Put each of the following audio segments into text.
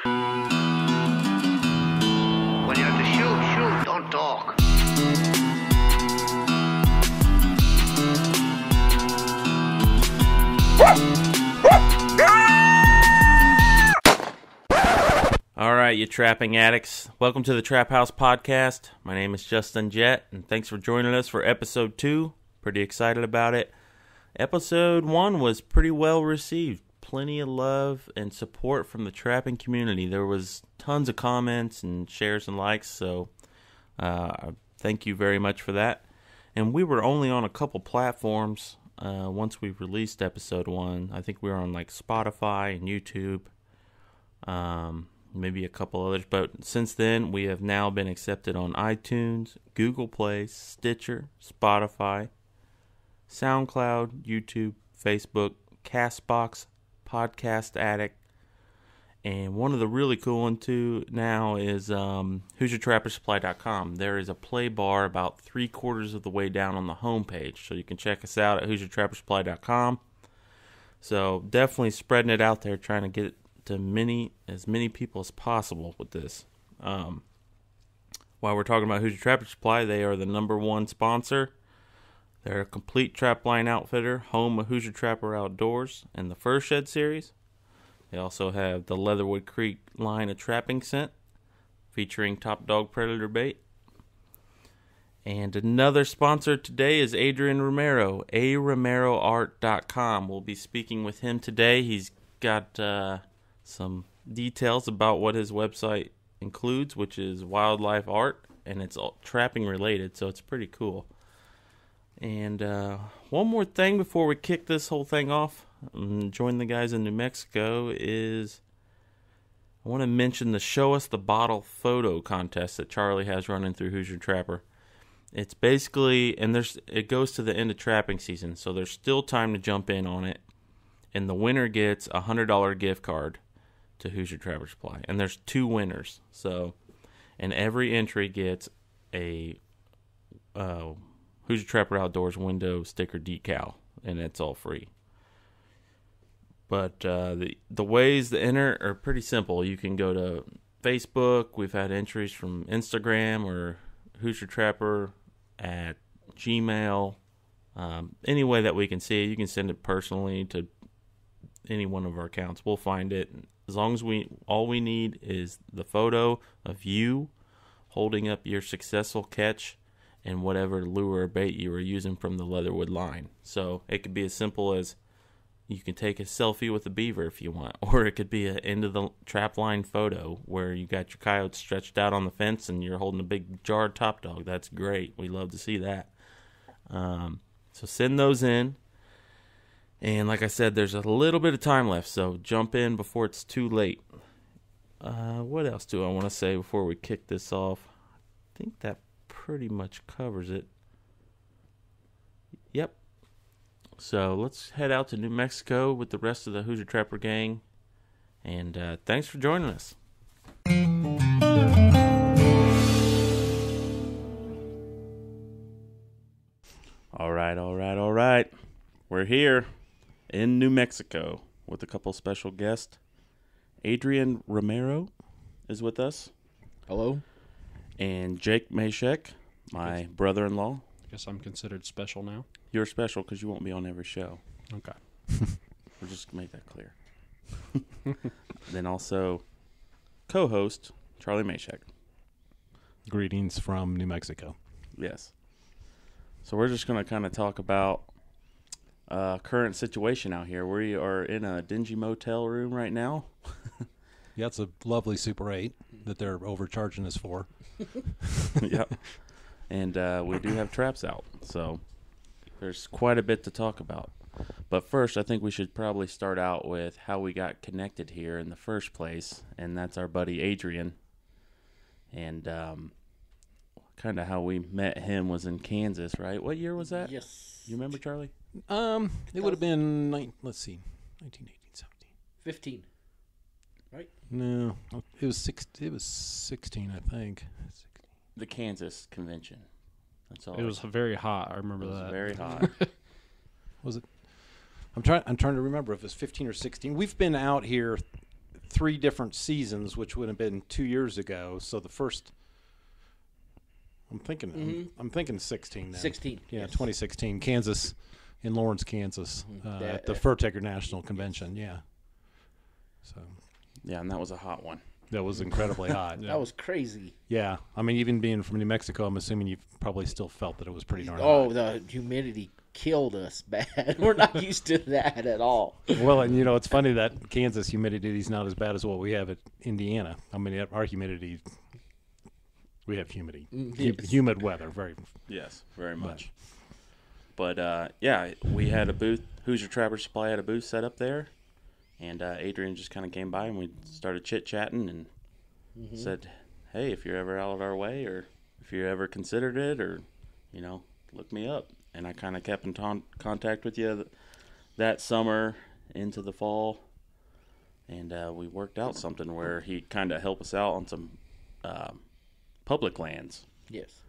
When you have to shoot, don't talk. All right, you trapping addicts. Welcome to the Trap House Podcast. My name is Justin Jett, and thanks for joining us for Episode 2. Pretty excited about it. Episode 1 was pretty well received. Plenty of love and support from the trapping community. There was tons of comments and shares and likes, so thank you very much for that. And we were only on a couple platforms once we released Episode 1. I think we were on like Spotify and YouTube. Maybe a couple others, but since then we have now been accepted on iTunes, Google Play, Stitcher, Spotify, SoundCloud, YouTube, Facebook, Castbox, Podcast Addict, and one of the really cool ones too now is HoosierTrapperSupply.com. There is a play bar about 3/4 of the way down on the homepage, so you can check us out at HoosierTrapperSupply.com. So definitely spreading it out there, trying to get it to as many people as possible with this. While we're talking about Hoosier Trapper Supply, they are the #1 sponsor. They're a complete trapline outfitter, home of Hoosier Trapper Outdoors and the Fur Shed series. They also have the Leatherwood Creek line of trapping scent, featuring top dog predator bait. And another sponsor today is Adrian Romero, aromeroart.com. We'll be speaking with him today. He's got some details about what his website includes, which is wildlife art, and it's all trapping related, so it's pretty cool. And one more thing before we kick this whole thing off and join the guys in New Mexico is I want to mention the Show Us the Bottle photo contest that Charlie has running through Hoosier Trapper. It's basically, and it goes to the end of trapping season, so there's still time to jump in on it. And the winner gets a $100 gift card to Hoosier Trapper Supply. And there's 2 winners. So, and every entry gets a Hoosier Trapper Outdoors window sticker decal. And it's all free. But the ways to enter are pretty simple. You can go to Facebook. We've had entries from Instagram or Hoosier Trapper at Gmail. Any way that we can see it. You can send it personally to any one of our accounts. We'll find it. As long as all we need is the photo of you holding up your successful catch and whatever lure or bait you were using from the Leatherwood line. So it could be as simple as you can take a selfie with a beaver if you want, or it could be an end of the trap line photo where you got your coyote stretched out on the fence and you're holding a big jarred top dog. That's great. We love to see that. So send those in. And like I said, there's a little bit of time left, so jump in before it's too late. What else do I want to say before we kick this off? I think that pretty much covers it. Yep. So let's head out to New Mexico with the rest of the Hoosier Trapper gang. And thanks for joining us. All right. We're here in New Mexico with a couple special guests. Adrian Romero is with us. Hello. And Jake Mashek, my brother-in-law. Guess I'm considered special now. You're special because you won't be on every show. Okay. We'll just make that clear. Then also co-host Charlie Mashek. Greetings from New Mexico. Yes. So we're just going to kind of talk about current situation out here. We are in a dingy motel room right now. Yeah, it's a lovely Super 8 that they're overcharging us for. Yep. And we do have traps out, so there's quite a bit to talk about. But first, I think we should probably start out with how we got connected here in the first place, and that's our buddy Adrian. And kind of how we met him was in Kansas, right? What year was that? Yes. You remember, Charlie? It would have been, 1918, 17. 15. Right? No, it was 16, I think. The Kansas convention. That's all. It was very hot. I remember It was that. very hot. Was it? I'm trying to remember if it was 15 or 16. We've been out here 3 different seasons, which would have been 2 years ago. So the first, I'm thinking 16 now. 16. Yeah, yes. 2016, Kansas, in Lawrence, Kansas, at the Fur Taker National Convention. Yeah. So Yeah, and that was a hot one. that was incredibly hot. That was crazy. Yeah, I mean, even being from New Mexico, I'm assuming you probably still felt that it was pretty darn Oh, hot. the humidity killed us bad. We're not used to that at all. Well, and it's funny that Kansas humidity is not as bad as what we have at Indiana. I mean, our humidity, we have humidity, Yes. humid weather, very. Yes, very much. But yeah, we had a booth. Hoosier Trapper Supply had a booth set up there, and Adrian just kind of came by and we started chit-chatting and said, hey, if you're ever out our way, or if you ever considered it, or look me up. And I kind of kept in contact with you that summer into the fall, and we worked out something where he kind of helped us out on some public lands, Yes.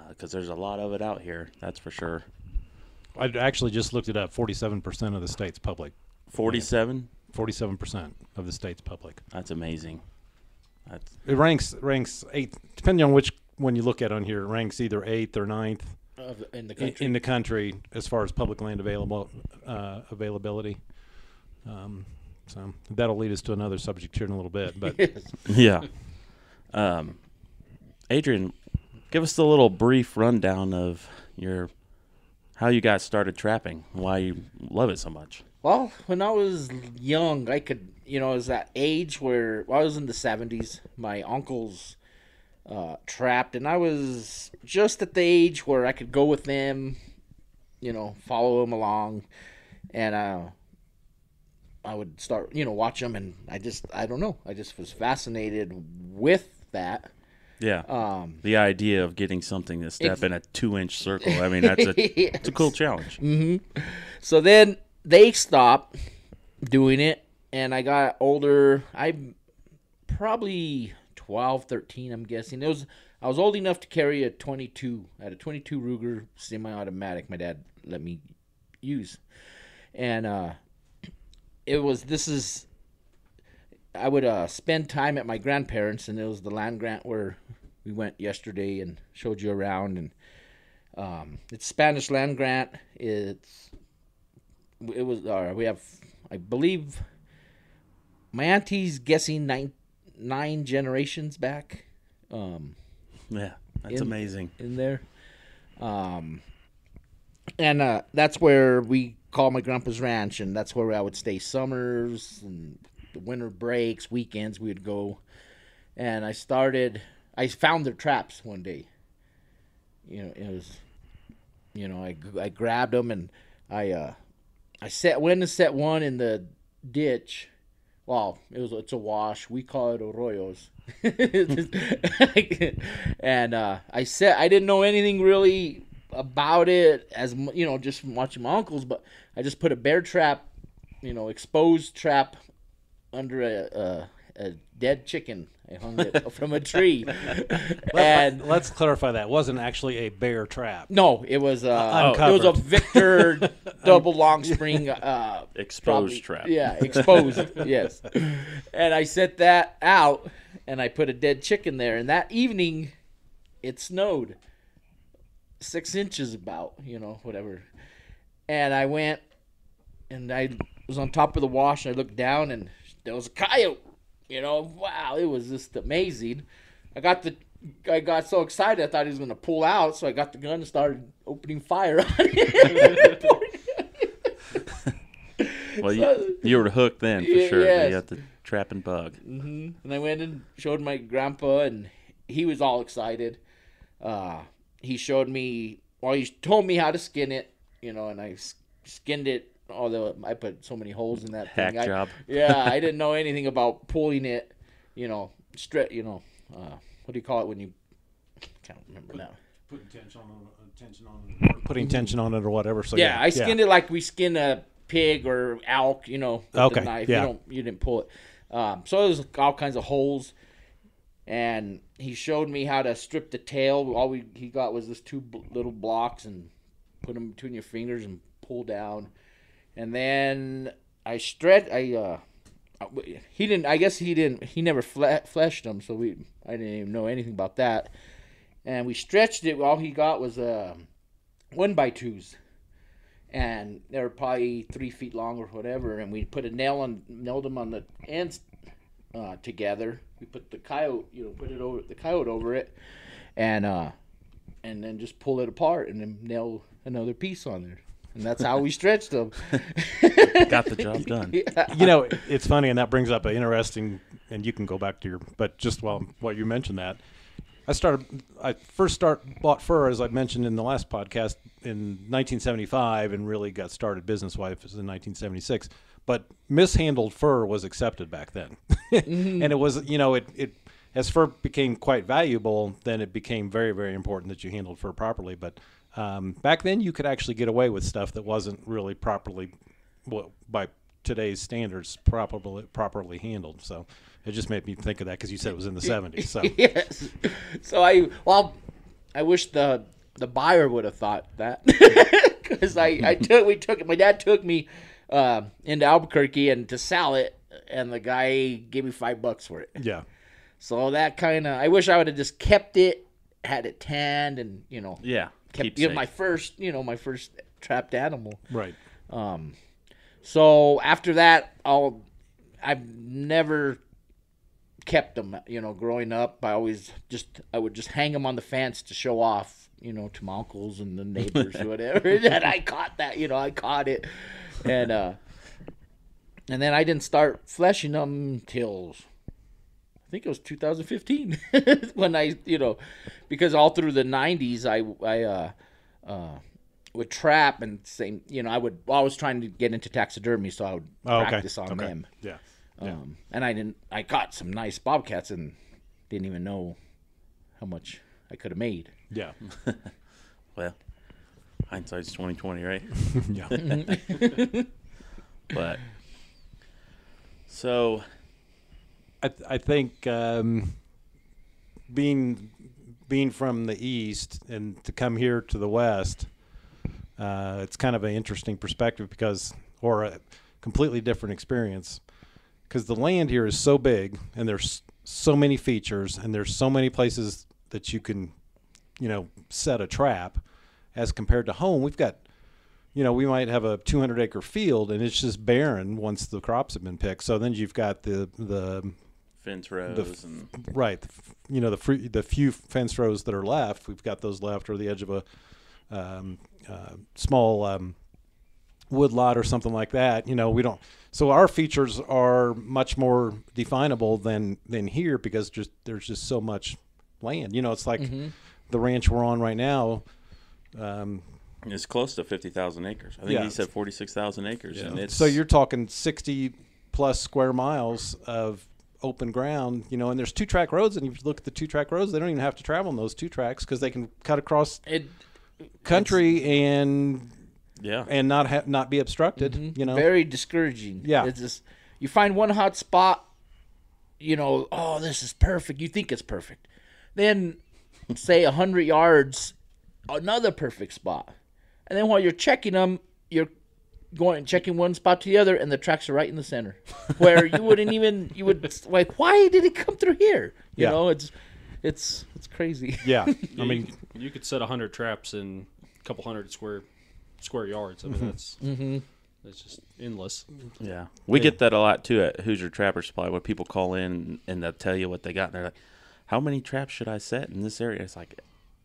because there's a lot of it out here, that's for sure. I actually just looked it up. 47% of the state's public. 47? 47% of the state's public. That's amazing. It ranks 8th, depending on which one you look at on here. It ranks either 8th or 9th In the country. in the country as far as public land availability. So that'll lead us to another subject here in a little bit. But Yeah. Adrian, give us a little brief rundown of how you got started trapping, why you love it so much. Well, when I was young, I could, it was that age where I was in the 70s. My uncles trapped, and I was just at the age where I could go with them, follow them along, and I would start, watch them, and I don't know, I just was fascinated with that. Yeah. The idea of getting something to step in a 2-inch circle. I mean, it's a cool challenge. Mm-hmm. So then they stopped doing it, and I got older. I'm probably 12, 13, I'm guessing. I was old enough to carry a 22. I had a 22 Ruger semi-automatic my dad let me use. And I would spend time at my grandparents', and it was the land grant where we went yesterday and showed you around. And it's Spanish land grant. We have, I believe, my auntie's guessing nine generations back. Yeah, that's amazing. In there. And that's where we call my grandpa's ranch, and that's where I would stay summers and the winter breaks, weekends we would go. And I found their traps one day. It was, I grabbed them, and I went and set one in the ditch. Well, it's a wash. We call it arroyos. And I didn't know anything really about it, as just from watching my uncles, but I just put a bear trap, exposed trap under a dead chicken. I hung it from a tree. And let's clarify that. It wasn't actually a bear trap. no, it was a Victor double long spring Exposed trap. Yeah, exposed. Yes. And I set that out, and I put a dead chicken there. And that evening, it snowed 6 inches, about whatever. And I went, and I was on top of the wash, and I looked down, and there was a coyote. Wow, it was just amazing. I got so excited, I thought he was going to pull out, so I got the gun and started opening fire on it. Well, you were hooked then, for sure. Yes. You got the trapping bug. Mm-hmm. And I went and showed my grandpa, and he was all excited. He showed me, he told me how to skin it, and I skinned it. Although I put so many holes in that thing. Job. I didn't know anything about pulling it, straight, what do you call it when you, can't remember now. Putting tension on it or whatever. So I skinned it like we skin a pig or elk, with the knife. Yeah. You didn't pull it. So there's all kinds of holes, and he showed me how to strip the tail. All he got was this 2 little blocks, and put them between your fingers and pull down. And then I he didn't. I guess he didn't. He never fleshed them, so I didn't even know anything about that. And we stretched it. All he got was 1x2s, and they were probably 3 feet long or whatever. And we put nailed them on the ends together. We put the coyote, the coyote over it, and then just pull it apart and then nail another piece on there. And that's how we stretched them. Got the job done. Yeah. It's funny, and that brings up an interesting, and you can go back to but just while you mentioned that, I first bought fur, as I mentioned in the last podcast, in 1975, and really got started business-wise in 1976. But mishandled fur was accepted back then. And it was, it as fur became quite valuable, then it became very, very important that you handled fur properly. But back then, you could actually get away with stuff that wasn't really properly, by today's standards, properly handled. So it just made me think of that because you said it was in the 70s. So yes. So I wish the buyer would have thought that, because my dad took me into Albuquerque and to sell it, and the guy gave me $5 for it. yeah. So that kind of, I wish I would have just kept it, had it tanned, and Yeah. kept my first trapped animal. Right. So after that, I've never kept them. Growing up, I would just hang them on the fence to show off, to my uncles and the neighbors or whatever. That I caught that, I caught it, and then I didn't start fleshing them till I think it was 2015 when I, because all through the 90s I would trap and say, I was trying to get into taxidermy, so I would practice on them. Yeah. And I caught some nice bobcats and didn't even know how much I could have made. Yeah. Well, hindsight's 20/20, right? Yeah. But so I think being from the east and to come here to the west, it's kind of an interesting perspective or a completely different experience, because the land here is so big and there's so many features and there's so many places that you can, set a trap, as compared to home. We've got, we might have a 200-acre field and it's just barren once the crops have been picked. So then you've got the fence rows right, the few fence rows that are left. We've got those left, or the edge of a small wood lot or something like that. We don't. So our features are much more definable than here, because there's just so much land. It's like the ranch we're on right now. it's close to 50,000 acres. I think he said 46,000 acres. Yeah. And it's, so you're talking 60 plus square miles of open ground, and there's 2-track roads, and if you look at the 2-track roads, they don't even have to travel on those 2 tracks because they can cut across country and not be obstructed. Very discouraging. Yeah, it's just, you find one hot spot, oh, this is perfect. You think it's perfect, then say 100 yards, another perfect spot, and then while you're checking them, you're checking one spot to the other, and the tracks are right in the center, where you would like, why did it come through here? You know, it's crazy. Yeah, I mean, you could set 100 traps in a couple hundred square yards. I mean, that's just endless. Yeah, we get that a lot too at Hoosier Trapper Supply, where people call in and they'll tell you what they got, and they're like, "How many traps should I set in this area?" It's like,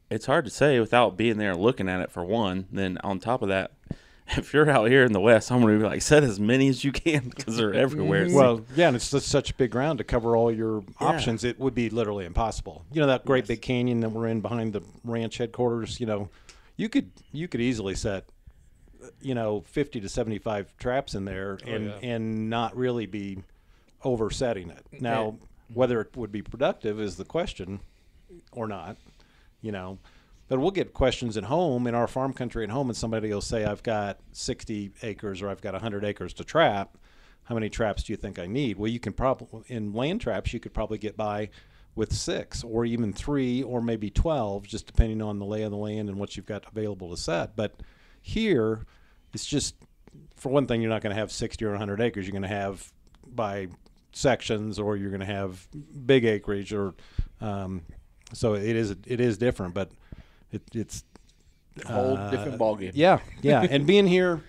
it's hard to say without being there and looking at it, for one. Then on top of that, if you're out here in the West, I'm going to be like, set as many as you can because they're everywhere. Well, yeah, and it's just such big ground to cover all your options. It would be literally impossible. That great big canyon that we're in behind the ranch headquarters, you could easily set, 50 to 75 traps in there and not really be oversetting it. Now, whether it would be productive is the question or not, But we'll get questions at home, in our farm country at home, and somebody will say, I've got 60 acres or I've got 100 acres to trap. How many traps do you think I need? Well, you can probably, in land traps, you could probably get by with 6 or even 3 or maybe 12, just depending on the lay of the land and what you've got available to set. But here, it's just, for one thing, you're not going to have 60 or 100 acres. You're going to have, by sections, or you're going to have big acreage, or so it is different, but it's A whole different ballgame. Yeah, and being here,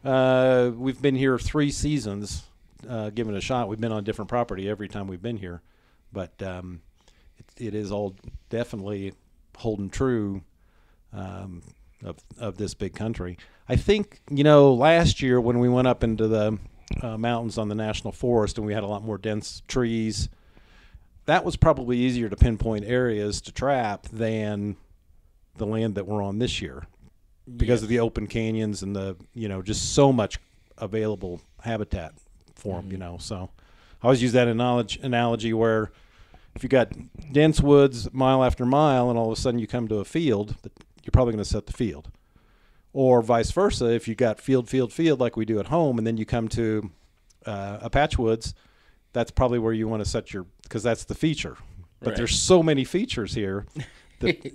we've been here 3 seasons, giving it a shot. We've been on a different property every time we've been here, but it is all definitely holding true of this big country. I think, last year when we went up into the mountains on the national forest and we had a lot more dense trees, that was probably easier to pinpoint areas to trap than the land that we're on this year, because of the open canyons and the, just so much available habitat for them, So I always use that analogy where if you got dense woods mile after mile and all of a sudden you come to a field, you're probably going to set the field. Or vice versa, if you got field like we do at home, and then you come to a patch woods, that's probably where you want to set because that's the feature. But Right. there's so many features here that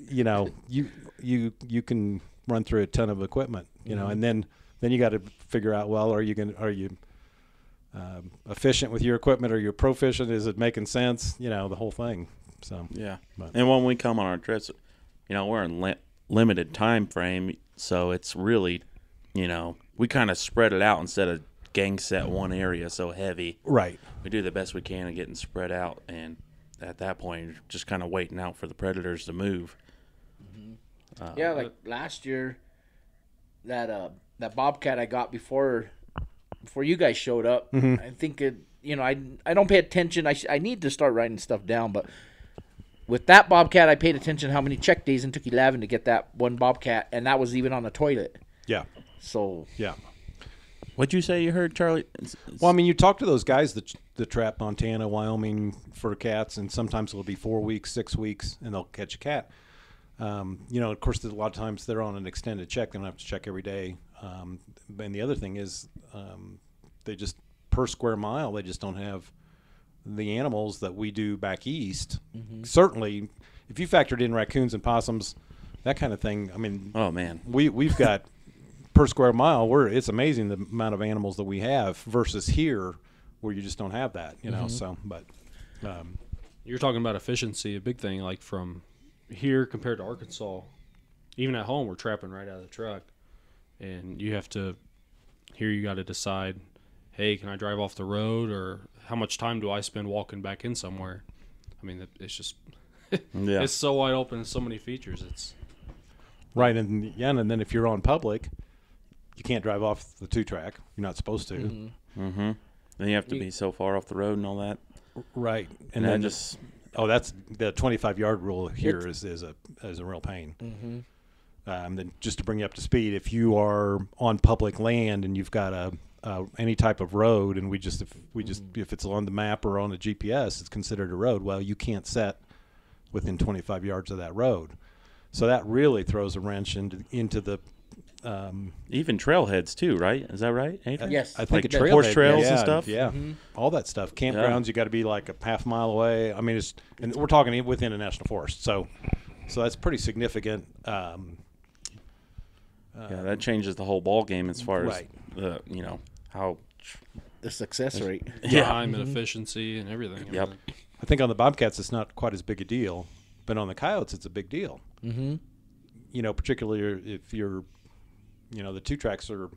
you can run through a ton of equipment, and then you got to figure out, well, are you efficient with your equipment? Are you proficient? Is it making sense? The whole thing. So Yeah. But- And when we come on our trips, we're in limited time frame, so it's really, we kind of spread it out instead of gang set one area so heavy. right. We do the best we can at getting spread out, and at that point, you're just kind of waiting out for the predators to move. Yeah, like last year, that bobcat I got before you guys showed up. I think I don't pay attention. I need to start writing stuff down, but with that bobcat, I paid attention how many check days, and took 11 to get that one bobcat, and that was even on the toilet. Yeah. So Yeah. What'd you say you heard, Charlie? Well, I mean, you talk to those guys that trap Montana, Wyoming for cats, and sometimes it'll be 4 weeks, 6 weeks, and they'll catch a cat. Of course, a lot of times they're on an extended check. They don't have to check every day. And the other thing is they just, per square mile, they just don't have the animals that we do back east. Certainly, if you factored in raccoons and possums, that kind of thing, I mean, Oh, man. we've got per square mile, it's amazing the amount of animals that we have versus here where you just don't have that, so, but. You're talking about efficiency, a big thing, like from here compared to Arkansas. Even at home, we're trapping right out of the truck. And you got to decide, hey, can I drive off the road, or how much time do I spend walking back in somewhere? I mean, it's just, Yeah. it's so wide open and so many features. It's Right, and then if you're on public, you can't drive off the 2-track. You're not supposed to. Mm-hmm. Then you have to be so far off the road and all that. Right, And then just that's the 25-yard rule here is a real pain. Then just to bring you up to speed, if you are on public land and you've got any type of road, and if it's on the map or on a GPS, it's considered a road. Well, you can't set within 25 yards of that road, so that really throws a wrench into the. even trailheads too, right? Is that right, Adrian? yes, I think Like a trailhead, horse trails and yeah, stuff? Yeah, all that stuff. Campgrounds, you got to be like a half mile away. I mean, and we're talking within a national forest, so that's pretty significant. Yeah, that changes the whole ball game as far Right. as how. the success rate. time and efficiency and everything. Yep. I think on the bobcats, it's not quite as big a deal, but on the coyotes, it's a big deal. Particularly if you're, the 2-tracks are,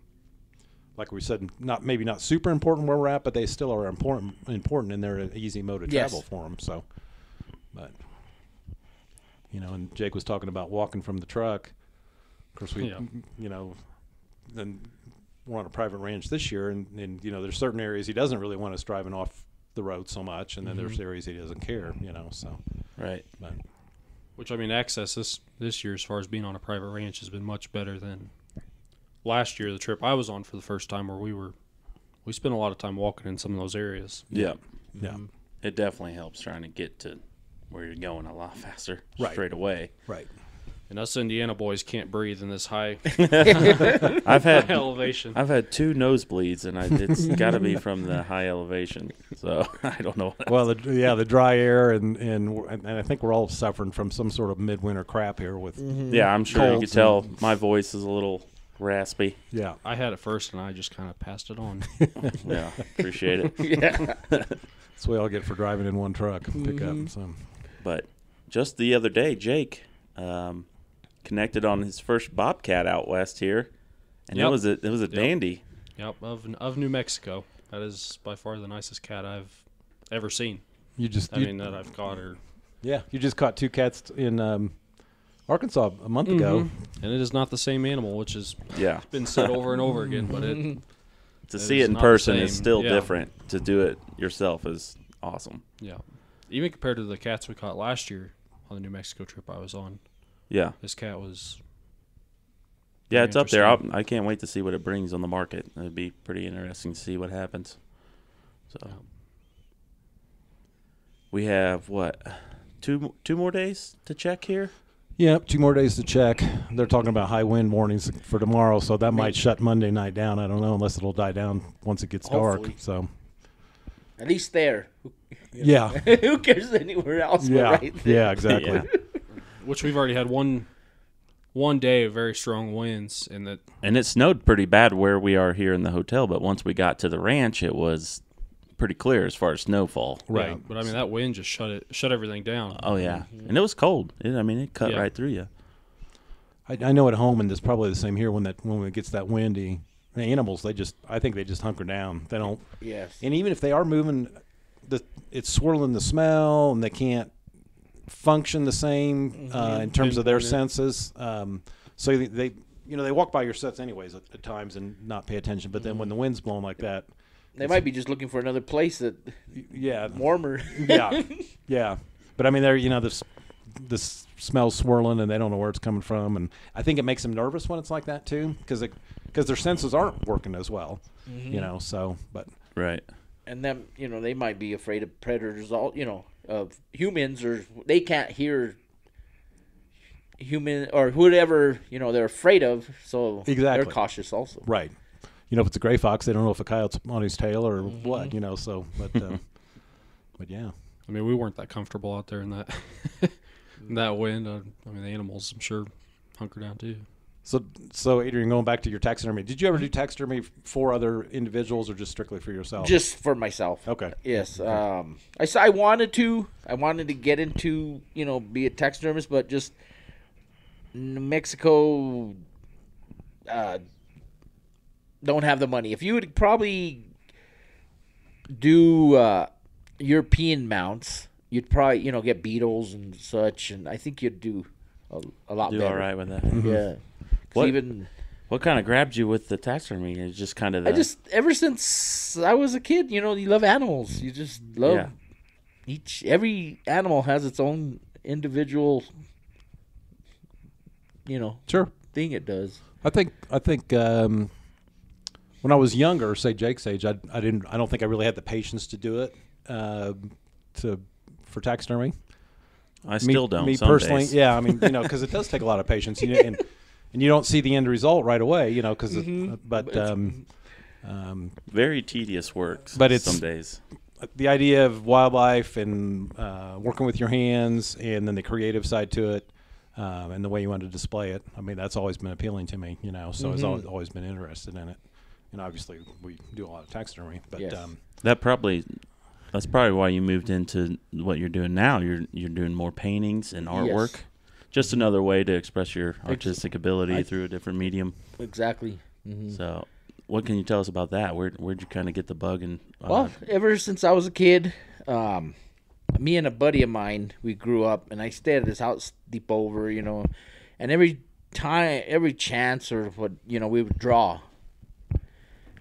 like we said, maybe not super important where we're at, but they still are important, and they're an easy mode of travel for them. So, but and Jake was talking about walking from the truck. Of course, then we're on a private ranch this year, and there's certain areas he doesn't really want us driving off the road so much, and then there's areas he doesn't care. So Right. but. Which, I mean, access this year as far as being on a private ranch has been much better than last year, the trip I was on for the first time, where we spent a lot of time walking in some of those areas. Yeah. Yeah. It definitely helps trying to get to where you're going a lot faster straight away. Right. And us Indiana boys can't breathe in this high I've had elevation. I've had 2 nosebleeds, and it's got to be from the high elevation. So I don't know. Well, the dry air and I think we're all suffering from some sort of midwinter crap here with. Yeah, I'm sure you Colds could tell my voice is a little raspy. Yeah. I had it first, and I just kind of passed it on. Yeah, appreciate it. Yeah. That's what we all get for driving in one truck pickup. So. But just the other day, Jake connected on his first bobcat out west here, and Yep. it was a dandy. Yep, of New Mexico. That is by far the nicest cat I've ever seen. You just that I've caught her. Yeah, you just caught 2 cats in Arkansas a month ago. And it is not the same animal, which has Yeah, been said over and over again. But to see is it in not the person is same. still Yeah. different. To do it yourself is awesome. yeah, even compared to the cats we caught last year on the New Mexico trip I was on, Yeah, this cat was. yeah, Very it's up there. interesting. I can't wait to see what it brings on the market. It'd be pretty interesting to see what happens. So we have what, two more days to check here. Yep, 2 more days to check. They're talking about high wind warnings for tomorrow, so that might shut Monday night down. I don't know, unless it'll die down once it gets Hopefully. dark. So At least there. yeah, Who cares anywhere else but yeah, right there? yeah, exactly. Yeah. Which we've already had one day of very strong winds, and that And it snowed pretty bad where we are here in the hotel, but once we got to the ranch, it was pretty clear as far as snowfall. Right. yeah, but I mean that wind just shut everything down. Oh yeah, and it was cold. It cut Yeah. right through you. I know at home, and it's probably the same here when it gets that windy. The animals, I think they just hunker down. They don't. Yes. And even if they are moving, it's swirling the smell, and they can't function the same in terms of their Pinpoint it. senses. So they walk by your sets anyways at times and not pay attention. But then when the wind's blowing like that, They might be just looking for another place that yeah, warmer. yeah, yeah. But I mean, this smell's swirling, and they don't know where it's coming from. And I think it makes them nervous when it's like that too, because their senses aren't working as well. So but. Right. And them, they might be afraid of predators, of humans, or they can't hear human or whatever, they're afraid of. So Exactly. they're cautious also. Right. If it's a gray fox, they don't know if a coyote's on his tail or what, so, but yeah. I mean, we weren't that comfortable out there in that in that wind. I mean, the animals, I'm sure, hunker down too. So Adrian, going back to your taxidermy, did you ever do taxidermy for other individuals or just strictly for yourself? Just for myself. Okay. Yes. I wanted to get into, be a taxidermist, but just New Mexico don't have the money. If you would probably do European mounts, you'd probably, get beetles and such, and I think you'd do a lot Do better. all right with that. Yeah. 'Cause What- even What kind of grabbed you with the taxidermy? It's just kind of ever since I was a kid, you love animals. You just love every animal has its own individual, Sure. thing it does. I think when I was younger, say Jake's age, I don't think I really had the patience to do it for taxidermy. I still don't. Me some personally, days. yeah. I mean, because it does take a lot of patience, and you don't see the end result right away, because Very tedious work. But it's- some days. the idea of wildlife and working with your hands, and then the creative side to it, and the way you want to display it. I mean, that's always been appealing to me, So I've always been interested in it. And obviously, we do a lot of taxidermy, but Yes. That's probably why you moved into what you're doing now. You're doing more paintings and artwork. Yes. Just another way to express your artistic ability through a different medium. Exactly. So, what can you tell us about that? Where'd you kind of get the bug? And Well, ever since I was a kid, me and a buddy of mine, we grew up, and I stayed at his house deep over, and every chance or what, we would draw.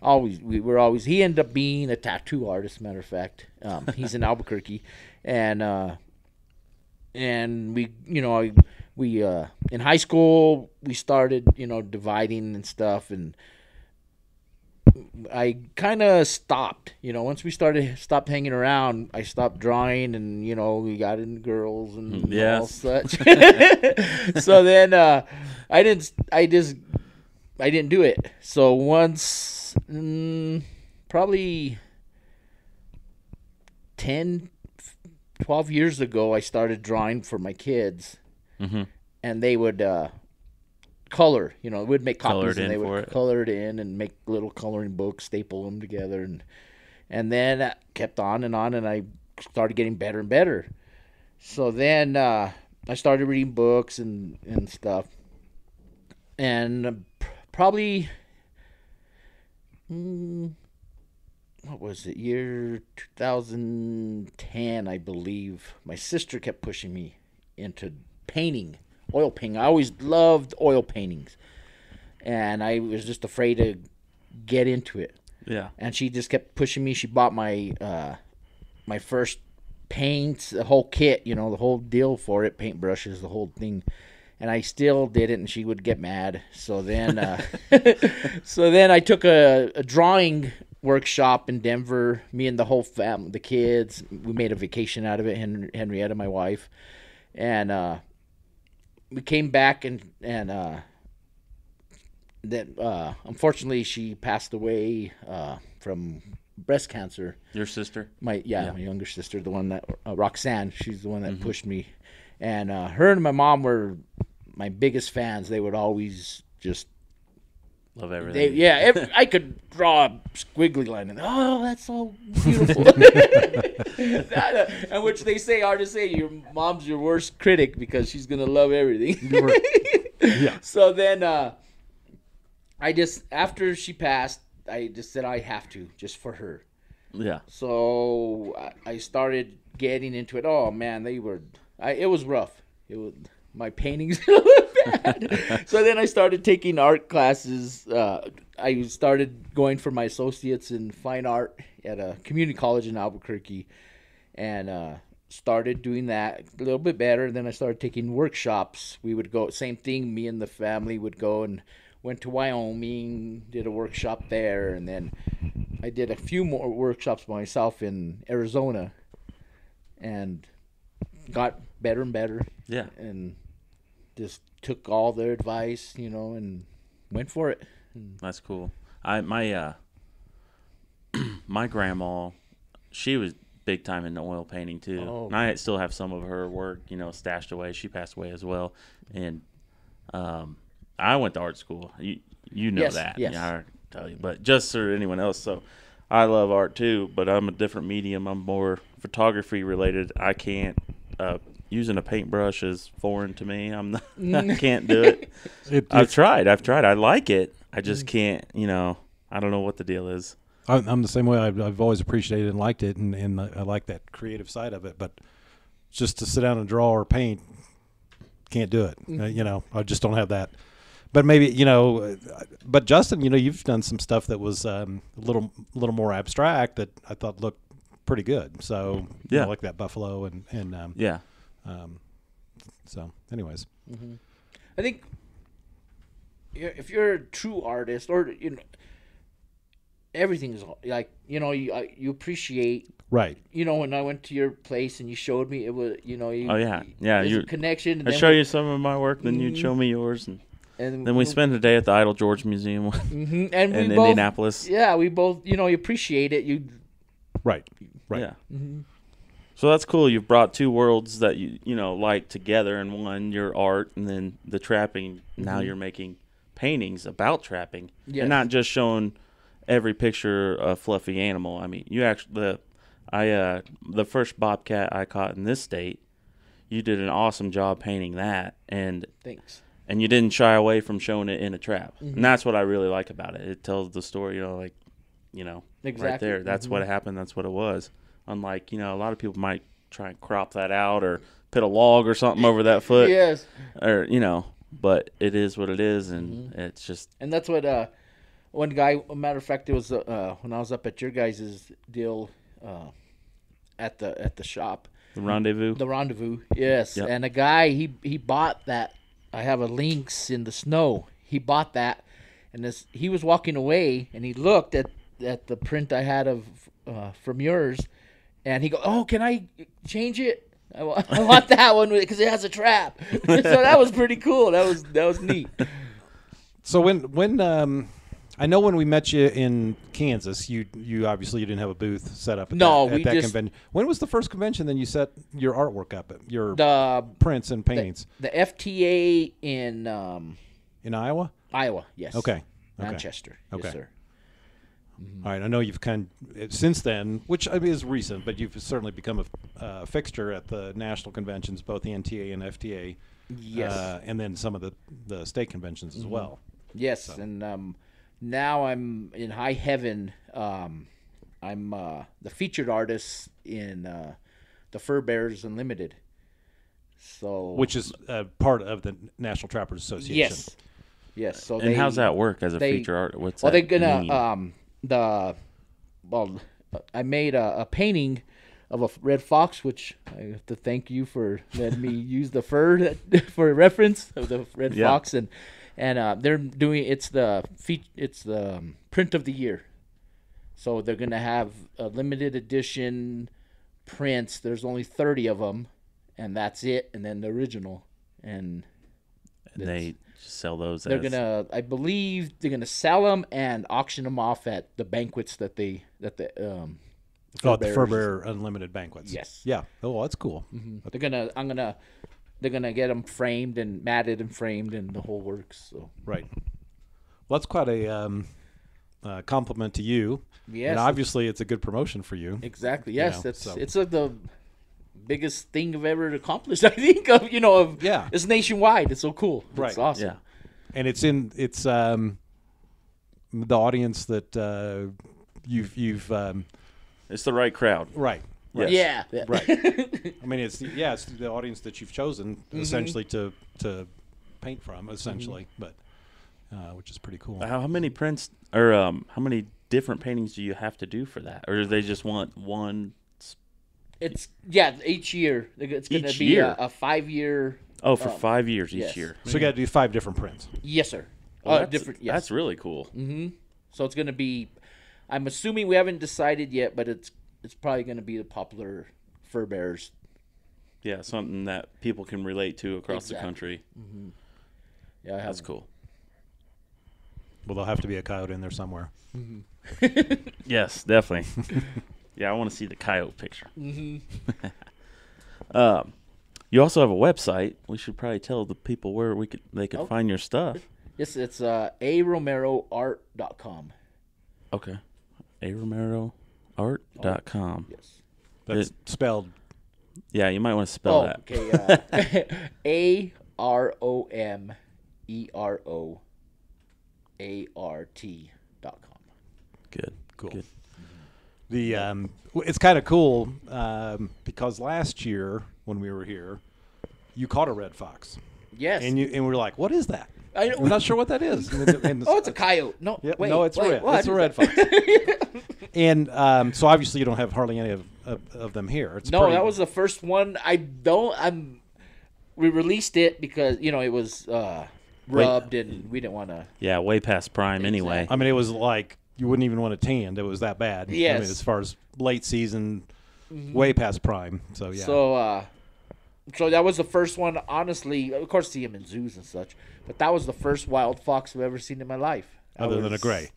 He ended up being a tattoo artist, matter of fact. He's in Albuquerque, and we in high school we started, dividing and stuff, and I kind of stopped. Once we stopped hanging around, I stopped drawing, and we got into girls and all Yes. such. So then I didn't do it. So once, probably 10, 12 years ago, I started drawing for my kids, Mhm. and they would color. You know, we'd make copies Colored and in they for would it. color it in and make little coloring books, staple them together, and then that kept on, and I started getting better and better. So then I started reading books and stuff, and probably what was it, year 2010, I believe. My sister kept pushing me into painting, oil painting. I always loved oil paintings, and I was just afraid to get into it. Yeah. And she just kept pushing me. She bought my my first paints, the whole kit, you know, the whole deal for it, paintbrushes, the whole thing. And I still did it, and she would get mad. So then, I took a drawing workshop in Denver. Me and the whole family, the kids, we made a vacation out of it. Henrietta, my wife, and we came back, and then unfortunately she passed away from breast cancer. Your sister? My younger sister, the one that Roxanne. She's the one that pushed me, and her and my mom were my biggest fans. They would always just Love everything. I could draw a squiggly line and that's so beautiful. And which they say, artists say, your mom's your worst critic because she's gonna love everything. Yeah. So then I just, after she passed, I just said I have to, just for her. Yeah. So I started getting into it. Oh man, it was rough. My paintings look bad. So then I started taking art classes. I started going for my associates in fine art at a community college in Albuquerque, and started doing that a little bit better. Then I started taking workshops. We would go, same thing, me and the family would go, and went to Wyoming, did a workshop there, and then I did a few more workshops by myself in Arizona, and got better and better. Yeah. And just took all their advice, and went for it. That's cool. My grandma, she was big time into oil painting too. Oh. And I still have some of her work, stashed away. She passed away as well. And I went to art school. You know Yes, that. yes. Yeah, I tell you. But just for anyone else, so I love art too, but I'm a different medium. I'm more photography related. I can't using a paintbrush is foreign to me. I can't do it. I've tried. I like it. I just can't, I don't know what the deal is. I'm the same way. I've always appreciated and liked it, and I like that creative side of it. But just to sit down and draw or paint, can't do it. I just don't have that. But maybe, but Justin, you've done some stuff that was a little more abstract that I thought looked pretty good. So yeah, like that buffalo and yeah. So, anyways, I think if you're a true artist, or everything is like you appreciate. Right. When I went to your place and you showed me, it was oh yeah, yeah. There's a connection. And I show you some of my work, then you'd show me yours, and then we spend a day at the Idle George Museum and in Indianapolis. Yeah, we both you appreciate it. Right. Yeah. So that's cool. You've brought two worlds that you like together in one, your art and then the trapping. Now you're making paintings about trapping, yes, and not just showing every picture a fluffy animal. I mean, you actually the first bobcat I caught in this state, you did an awesome job painting that, and thanks. And you didn't shy away from showing it in a trap, and that's what I really like about it. It tells the story, Exactly. right there. That's what happened. That's what it was. Unlike, a lot of people might try and crop that out or put a log or something over that foot. Yes. Or, but it is what it is, and it's just. And that's what one guy, a matter of fact, it was when I was up at your guys' deal at the shop. The rendezvous? The rendezvous, yes. Yep. And a guy, he bought that. I have a lynx in the snow. He bought that, and he was walking away, and he looked at the print I had of from yours, and he go, "Oh, can I change it? I want that one because it has a trap." So that was pretty cool. That was neat. So when I know when we met you in Kansas, you obviously you didn't have a booth set up at that convention. When was the first convention then you set your artwork up, your prints and paintings? The FTA in in Iowa? Iowa, yes. Okay. Manchester, Okay. yes, sir. All right. I know you've since then, which I mean is recent, but you've certainly become a fixture at the national conventions, both the NTA and FTA. Yes. And then some of the state conventions as well. Yes, and now I'm in high heaven. I'm the featured artist in the Fur Bearers Unlimited. So, Which is part of the National Trappers Association. yes, yes. So And how's that work as a feature art? What's well, that they're gonna mean? I made a painting of a red fox, which I have to thank you for letting me use the fur for a reference of the red Yeah. fox, and they're doing it's the print of the year, so they're gonna have a limited edition prints. There's only 30 of them, and that's it, and then the original, and They sell those they're as gonna, I believe, they're gonna sell them and auction them off at the banquets that the The Fur Bearer Unlimited banquets. Yes. Yeah. Oh, that's cool. they're gonna get them framed and matted and framed and the whole works. So Right. Well, that's quite a compliment to you. yes, And obviously, it's a good promotion for you. exactly. Yes, know, that's so- it's the biggest thing I've ever accomplished. I think of Yeah. It's nationwide. It's so cool. Right. It's awesome. yeah. And it's the audience that you've It's the right crowd. right. Yes. Yeah. Right. I mean, it's the audience that you've chosen essentially to paint from, essentially, but which is pretty cool. How many prints or how many different paintings do you have to do for that, or do they just want one? It's each year it's going Each to be year? a 5-year. Oh, for 5 years each yes. year. So you got to do 5 different prints. Yes, sir. Well, that's, Different. Yes. that's really cool. So it's going to be. I'm assuming we haven't decided yet, but it's probably going to be the popular fur bearers. Yeah, something that people can relate to across the Exactly. country. Yeah, I have. That's cool. Well, there'll have to be a coyote in there somewhere. Yes, definitely. Yeah, I want to see the coyote picture. You also have a website. We should probably tell the people where they could find your stuff. Yes, it's aromeroart.com. Okay. aromeroart.com. Yes. That's spelled. Yeah, you might want to spell that. Okay. aromeroart.com. Good. Cool. Good. It's kind of cool because last year when we were here, you caught a red fox, Yes. and we were like, "What is that?" I, We're not sure what that is. And oh, it's a coyote. No, Yep, wait. no, it's wait, red. what? It's a red fox. And so obviously you don't have hardly any of them here. It's No, pretty, that was the first one. We released it because it was rubbed and we didn't want to. Yeah, way past prime anyway. I mean, it was like you wouldn't even want to tan. It was that bad. I Yes. mean, as far as late season, way past prime. So yeah. So that was the first one. Honestly, of course, see him in zoos and such, but that was the first wild fox I've ever seen in my life. Other than a gray.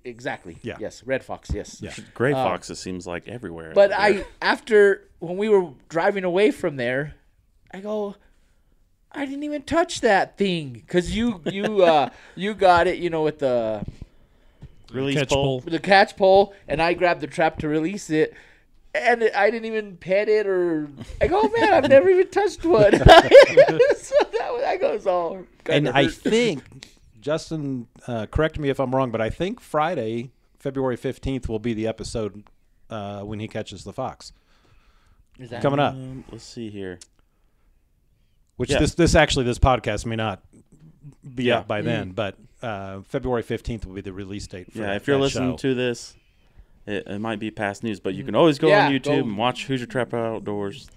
Exactly. Yeah. Yes, red fox. Yes. Yeah. Gray foxes seems like everywhere. But out there. after when we were driving away from there, I go, I didn't even touch that thing because you got it, with the release Catch pole. pole. the catch pole, and I grabbed the trap to release it. And I didn't even pet it, or I go, oh, man, I've never even touched one. So that goes all. And I think Justin, correct me if I'm wrong, but I think Friday, February 15th, will be the episode when he catches the fox. Is that Coming up. Let's see here. Which Yeah. this podcast may not be Yeah. out by then, but February 15th will be the release date for Yeah, if you're that listening show. to this, it might be past news, but you can always go Yeah, on YouTube go- and watch Hoosier Trapper Outdoors.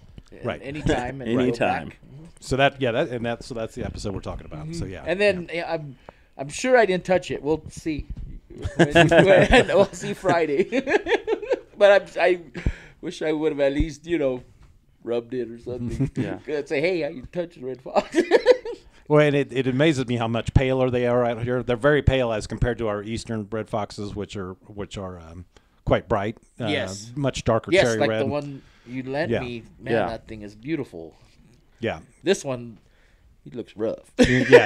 Right. Anytime. And go Anytime. back. So that's the episode we're talking about. So yeah. And then I'm sure I didn't touch it. We'll see. We'll see Friday. But I wish I would have at least rubbed it or something. Yeah. I'd say, hey, you touched the red fox. Well, and it amazes me how much paler they are out here. They're very pale as compared to our eastern red foxes, which are quite bright. Yes. Much darker Yes, cherry like red. the one you lent Yeah. me. Man, Yeah. that thing is beautiful. Yeah. This one, he looks rough. Yeah,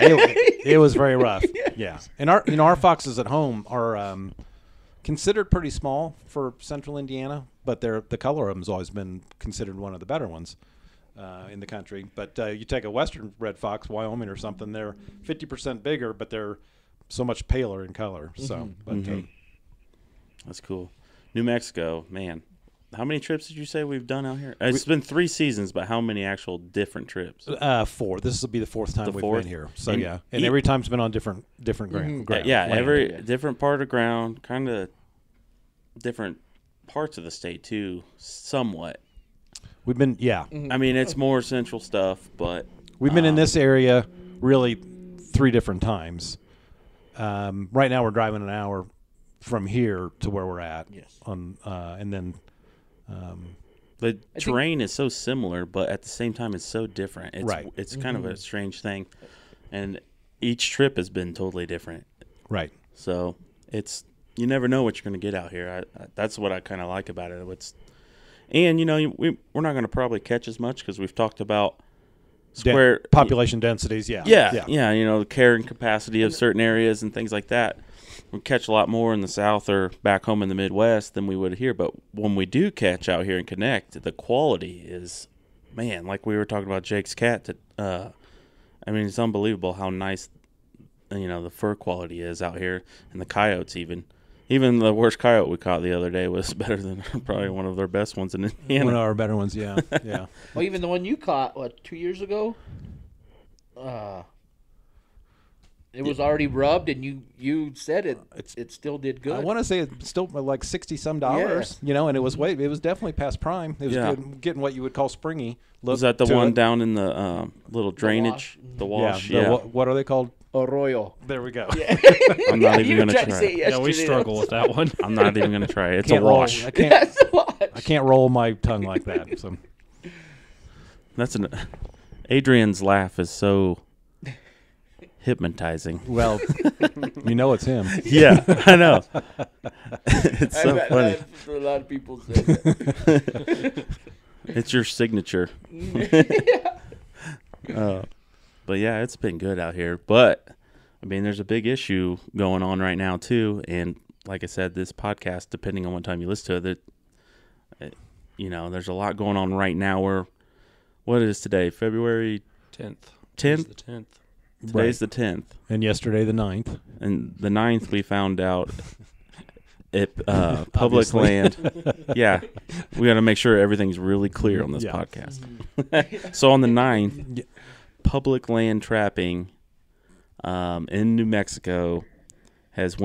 it was very rough. Yeah, and our foxes at home are considered pretty small for Central Indiana, but the color of them has always been considered one of the better ones in the country. But you take a western red fox, Wyoming or something, they're 50% bigger, but they're so much paler in color. So, That's cool. New Mexico, man. How many trips did you say we've done out here? It's been 3 seasons, but how many actual different trips? 4. This will be the 4th time we've been here. So and e- every time's been on different ground. Yeah, land. every different part of ground, kind of different parts of the state too, somewhat. We've been I mean, it's more central stuff, but we've been in this area really 3 different times. Right now we're driving an hour from here to where we're at. Yes. And then the terrain is so similar, but at the same time, it's so different. It's, Right. It's kind of a strange thing, and each trip has been totally different. right. So it's you never know what you're going to get out here. That's what I kind of like about it. And we're not going to probably catch as much because we've talked about square population densities. Yeah. The carrying capacity of certain areas and things like that. We catch a lot more in the South or back home in the Midwest than we would here. But when we do catch out here and connect, the quality is, man, like we were talking about Jake's cat. It's unbelievable how nice, the fur quality is out here, and the coyotes even. Even the worst coyote we caught the other day was better than probably one of their best ones in Indiana. One of our better ones, yeah. Well, even the one you caught, 2 years ago? It was already rubbed, and you said it still did good. I want to say it's still like $60-some, and it was definitely past prime. It was good, getting what you would call springy look. Was that the one it. down in the little drainage, the wash? Yeah. What are they called? Arroyo. There we go. Yeah. I'm not even going to try it. Yeah, we struggle with that one. I'm not even going to try it. It's Can't a wash. roll. I can't roll my tongue like that. So Adrian's laugh is so hypnoptizing. well, it's him. Yeah, I know. It's so funny. A lot of people say that. It's your signature. But yeah, it's been good out here. But there's a big issue going on right now too. And like I said, this podcast, depending on what time you listen to it, there's a lot going on right now. What is today? February 10th. 10th. The 10th. Today's the 10th. And yesterday the 9th. And the 9th we found out public land. Yeah, we got to make sure everything's really clear on this podcast. So on the 9th, public land trapping in New Mexico is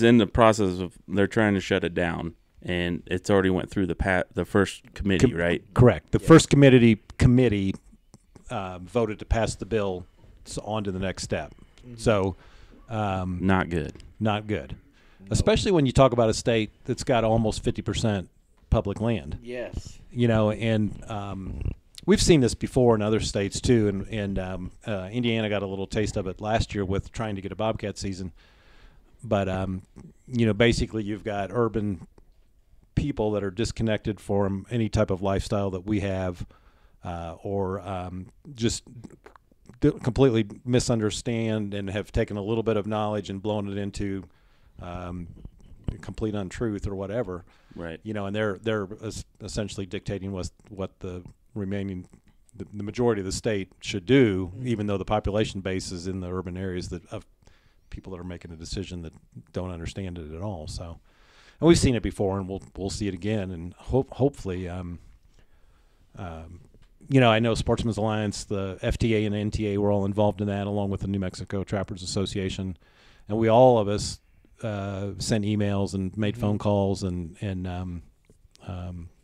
in the process of they're trying to shut it down, and it's already went through the first committee, right? Correct. The first committee voted to pass the bill on to the next step. So not good. Not good. Especially when you talk about a state that's got almost 50% public land. Yes. And we've seen this before in other states too, and Indiana got a little taste of it last year with trying to get a bobcat season. But basically you've got urban people that are disconnected from any type of lifestyle that we have, or just completely misunderstand and have taken a little bit of knowledge and blown it into complete untruth or whatever. Right. And they're essentially dictating what the remaining the majority of the state should do, even though the population base is in the urban areas of people that are making a decision that don't understand it at all. So, and we've seen it before, and we'll see it again, and hopefully, I know Sportsman's Alliance, the FTA and NTA were all involved in that, along with the New Mexico Trappers Association, and all of us sent emails and made phone calls and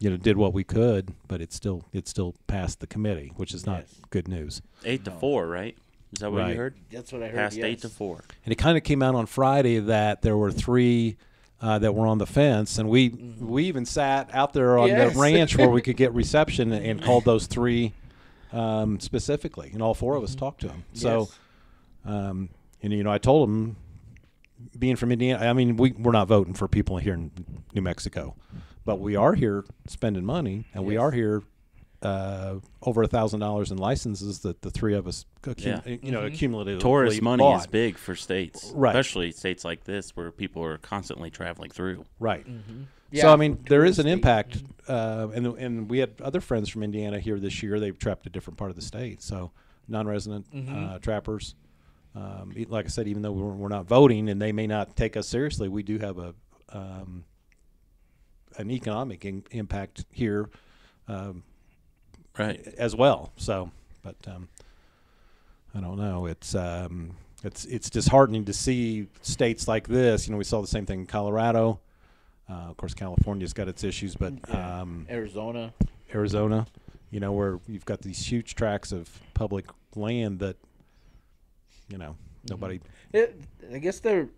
did what we could, but it still passed the committee, which is not good news. 8-4, right? Is that what you heard? That's what I heard. Passed yes. 8-4. And it kind of came out on Friday that there were 3 that were on the fence, and we even sat out there on the ranch where we could get reception and called those 3 specifically, and all 4 of us talked to them. So, I told them, being from Indiana, we're not voting for people here in New Mexico, but we are here spending money, and we are here over $1,000 in licenses that the three of us, accumulatively Tourist money bought. is big for states, Right. especially states like this where people are constantly traveling through. Right. Yeah, So I mean, there is an touristy. impact, and we had other friends from Indiana here this year. They've trapped a different part of the state, so non-resident trappers. Like I said, even though we're not voting, and they may not take us seriously, we do have an economic impact here, Right. as well. So, but I don't know. It's disheartening to see states like this. We saw the same thing in Colorado. Of course, California's got its issues, but Arizona, where you've got these huge tracts of public land that, nobody. I guess they're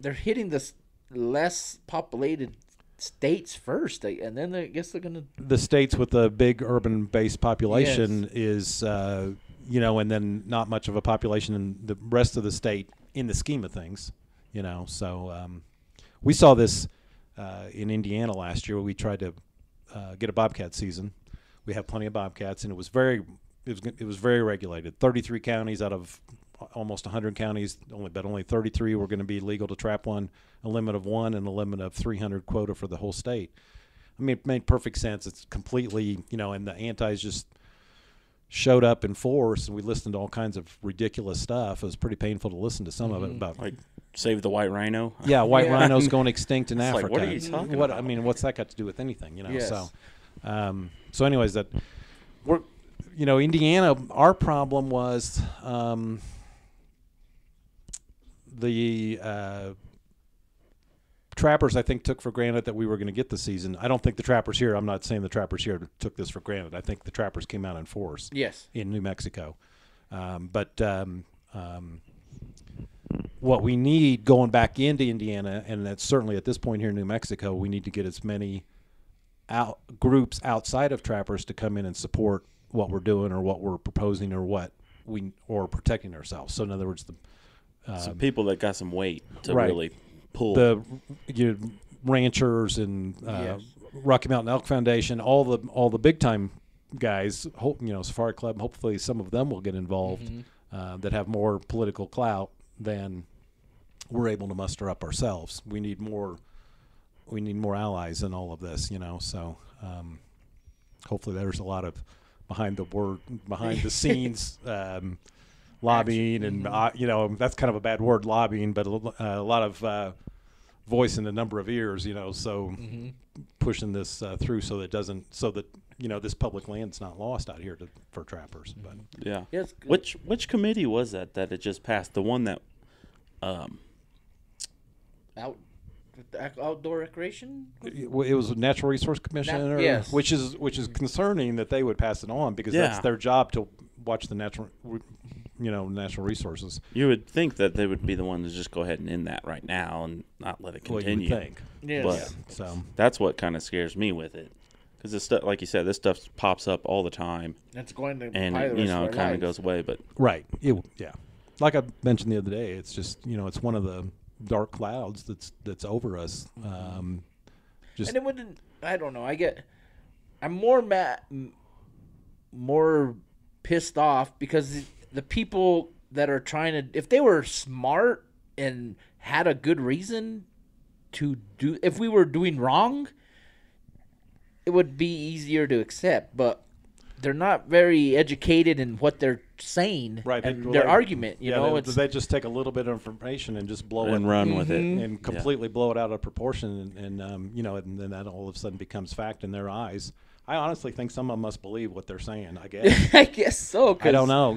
hitting the less populated states first, and then I guess they're gonna. The states with a big urban-based population is, and then not much of a population in the rest of the state in the scheme of things, So we saw this in Indiana last year. We tried to get a bobcat season. We have plenty of bobcats, and it was very regulated. 33 counties out of almost 100 counties, only 33 were going to be legal to trap one, a limit of 1 and a limit of 300 quota for the whole state. I mean, it made perfect sense. It's completely, and the antis just showed up in force, and we listened to all kinds of ridiculous stuff. It was pretty painful to listen to some of it about, Like save the white rhino. yeah, white rhinos going extinct in It's like, Africa. what are you talking about? I mean, what's that got to do with anything? Yes. So anyways, that we're, Indiana. Our problem was the trappers, I think, took for granted that we were going to get the season. I don't think the trappers here. I'm not saying the trappers here took this for granted. I think the trappers came out in force. Yes. In New Mexico, but what we need going back into Indiana, and that's certainly at this point here in New Mexico, we need to get as many groups outside of trappers to come in and support what we're doing or what we're proposing or protecting ourselves. So in other words, Some people that got some weight to right. really pull. the ranchers and Rocky Mountain Elk Foundation, all the big time guys, Safari Club. Hopefully, some of them will get involved that have more political clout than we're able to muster up ourselves. We need more allies in all of this, So hopefully, there's a lot of behind the scenes lobbying, and that's kind of a bad word, lobbying, but a lot of voice in a number of ears, so pushing this through so that this public land's not lost out here for trappers. But yeah. Yes. Which committee was that it just passed? The one that Outdoor recreation. it was a Natural Resource Commission, yes. which is concerning that they would pass it on, because that's their job to watch the natural resources. you would think that they would be the one to just go ahead and end that right now and not let it continue. Well, you would think. Yes. But So that's what kind of scares me with it, because this stuff, like you said, this stuff pops up all the time, That's going to and probably the rest of our it kind of lives. goes away. But right, like I mentioned the other day, it's just it's one of the dark clouds that's over us. And it wouldn't. I don't know. I'm more pissed off because the people that are trying to, if they were smart and had a good reason to do, if we were doing wrong, it would be easier to accept. But they're not very educated in what they're saying, Right, and their argument. They just take a little bit of information and just blow and it run with it. and completely blow it out of proportion, and then that all of a sudden becomes fact in their eyes. I honestly think some of them must believe what they're saying. I guess. I guess so. I don't know.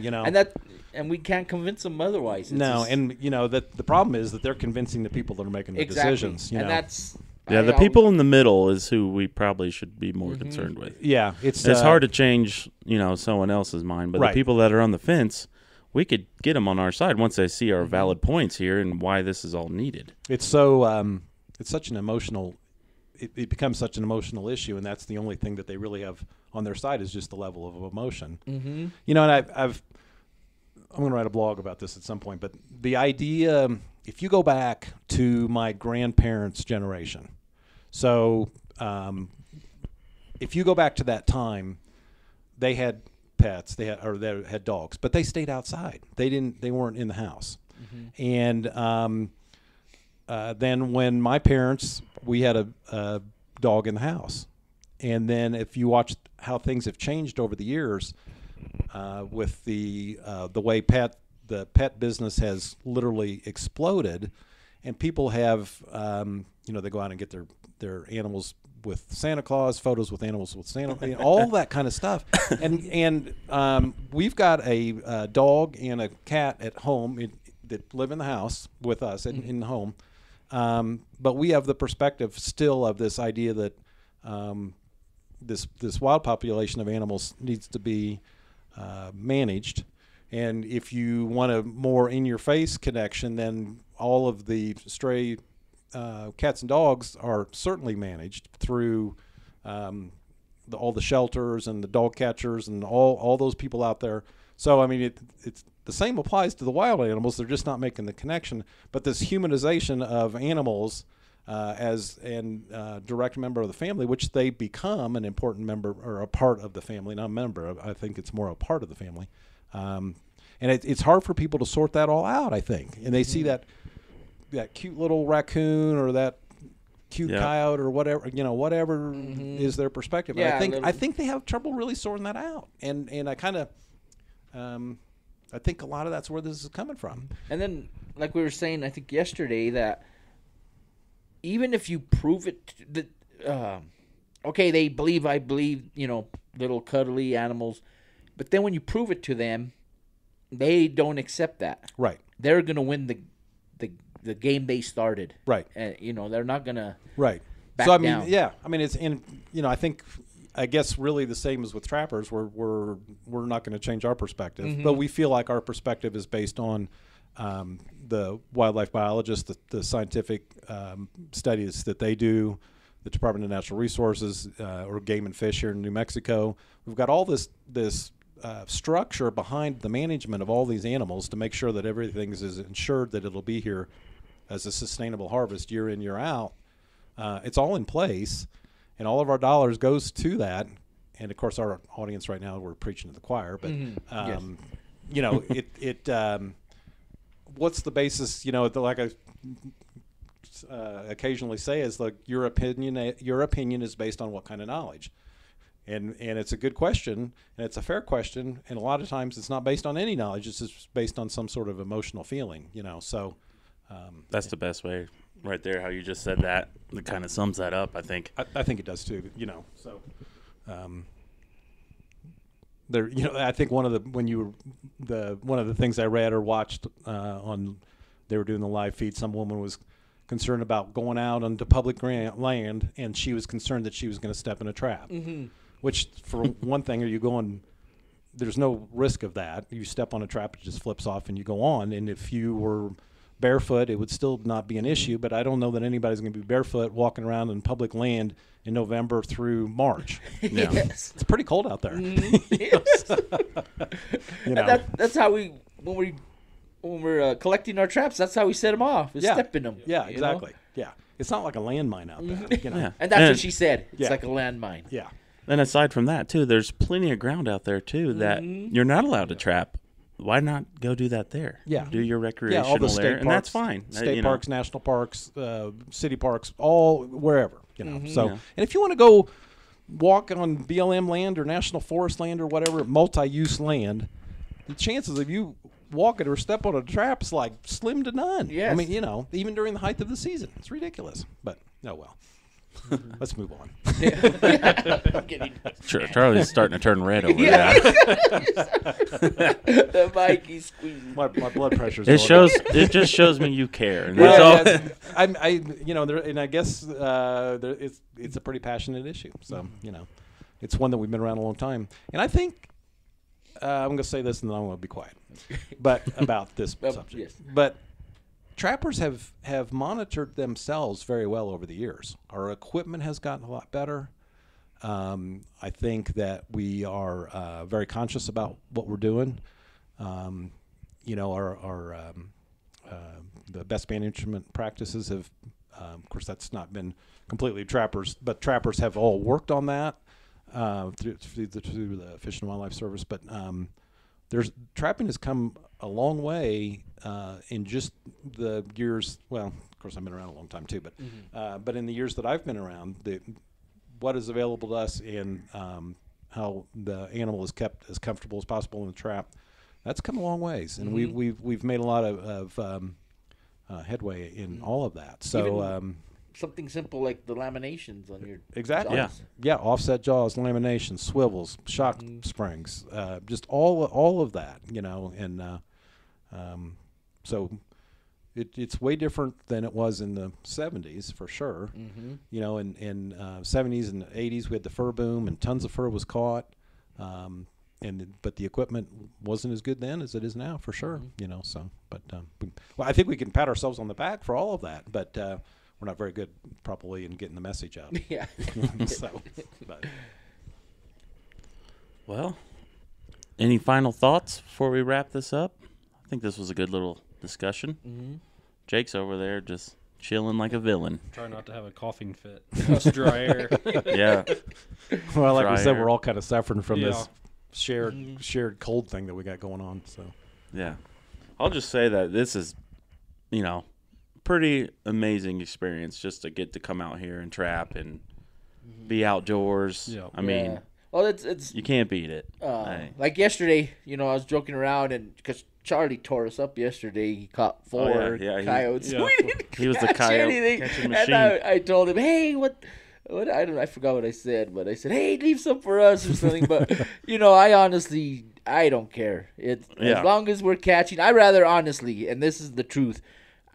And we can't convince them otherwise. It's No, just- and that the problem is that they're convincing the people that are making the exactly. decisions. And that's the people in the middle is who we probably should be more concerned with. Yeah, it's hard to change, someone else's mind, but Right. the people that are on the fence, we could get them on our side once they see our valid points here and why this is all needed. It's so it's such an emotional. It becomes such an emotional issue, and that's the only thing that they really have on their side is just the level of emotion. Mm-hmm. And I'm going to write a blog about this at some point, but the idea, if you go back to my grandparents' generation, so if you go back to that time, they had pets, they had dogs, but they stayed outside. They weren't in the house. And then when my parents, we had a dog in the house. And then if you watch how things have changed over the years, with the way the pet business has literally exploded, and people have they go out and get their animals with Santa Claus, photos with animals with Santa, all that kind of stuff. And we've got a dog and a cat at home that live in the house with us in the home. But we have the perspective still of this idea that this wild population of animals needs to be managed. And if you want a more in-your-face connection, then all of the stray cats and dogs are certainly managed through all the shelters and the dog catchers and all those people out there. So, I mean, it's the same applies to the wild animals. They're just not making the connection. But this humanization of animals as a direct member of the family, which they become an important member or a part of the family, not a member. I think it's more a part of the family. And it's hard for people to sort that all out, I think. And they see that cute little raccoon or that cute coyote or whatever, whatever is their perspective. Yeah, and I think they have trouble really sorting that out. And I kind of, I think a lot of that's where this is coming from. And then, like we were saying, I think yesterday, that even if you prove it, that okay, I believe, little cuddly animals, but then when you prove it to them, they don't accept that. Right. They're gonna win the game they started. Right. And they're not gonna. Right. Back So I mean, down. yeah. I mean, it's in. I guess really the same as with trappers. We're not going to change our perspective, but we feel like our perspective is based on the wildlife biologists, the scientific studies that they do, the Department of Natural Resources, or Game and Fish here in New Mexico. We've got all this structure behind the management of all these animals to make sure that everything is ensured that it'll be here as a sustainable harvest year in, year out. It's all in place. And all of our dollars goes to that. And, of course, our audience right now, we're preaching to the choir. But, what's the basis, like I occasionally say is, like, your opinion is based on what kind of knowledge. And it's a good question, and it's a fair question. And a lot of times it's not based on any knowledge. It's just based on some sort of emotional feeling, So that's the best way. Right there, how you just said that, it kind of sums that up, I think. I think it does too, So, there, I think one of the things I read or watched they were doing the live feed. Some woman was concerned about going out onto public land, and she was concerned that she was going to step in a trap. Which, for one thing, there's no risk of that. You step on a trap, it just flips off, and you go on. And if you were barefoot, it would still not be an issue, but I don't know that anybody's going to be barefoot walking around in public land in November through March. Yes. It's pretty cold out there. Yes. That's how when we're collecting our traps, that's how we set them off. Is stepping them. Yeah, exactly. Yeah. It's not like a landmine out there. Yeah. And that's what she said. It's like a landmine. Yeah. And aside from that, too, there's plenty of ground out there, too, that you're not allowed to trap. Why not go do that there? Yeah. Do your recreational all the state there, parks, and that's fine. State parks, national parks, city parks, all wherever, So, and if you want to go walk on BLM land or national forest land or whatever, multi-use land, the chances of you walking or step on a trap is like slim to none. Yes. I mean, even during the height of the season, it's ridiculous. But well. Let's move on. Sure, Charlie's starting to turn red over there. The mic, he's squeezing. My blood pressure's It just shows me you care. And that's all. And I guess it's a pretty passionate issue. So it's one that we've been around a long time. And I think I'm going to say this, and then I'm going to be quiet. But about this subject, yes. But trappers have monitored themselves very well over the years. Our equipment has gotten a lot better. I think that we are very conscious about what we're doing. The best management practices have, of course, that's not been completely trappers, but trappers have all worked on that. through the Fish and Wildlife Service, but trapping has come a long way in just the years. Well, of course, I've been around a long time too, but in the years that I've been around, what is available to us and how the animal is kept as comfortable as possible in the trap, that's come a long ways, and we've made a lot of headway in all of that. So. Something simple like the laminations on your Exactly. jaws. Yeah. Offset jaws, laminations, swivels, shock springs, just all of that, and so it's way different than it was in the 70s for sure. In 70s and 80s we had the fur boom and tons of fur was caught, but the equipment wasn't as good then as it is now for sure. I think we can pat ourselves on the back for all of that, but. We're not very good probably in getting the message out. Yeah. Well, any final thoughts before we wrap this up? I think this was a good little discussion. Jake's over there just chilling like a villain. Try not to have a coughing fit. Just dry air. Yeah. Well, like we said, air. we're all kind of suffering from this shared cold thing that we got going on. So. Yeah. I'll just say that this is, pretty amazing experience just to get to come out here and trap and be outdoors. Yeah. I mean, well, it's you can't beat it. Like yesterday, I was joking around, and because Charlie tore us up yesterday, he caught four coyotes. He was the coyote catching machine. And I told him, hey, what I forgot what I said, but I said, hey, leave some for us or something. But I don't care. As long as we're catching, I rather honestly, and this is the truth.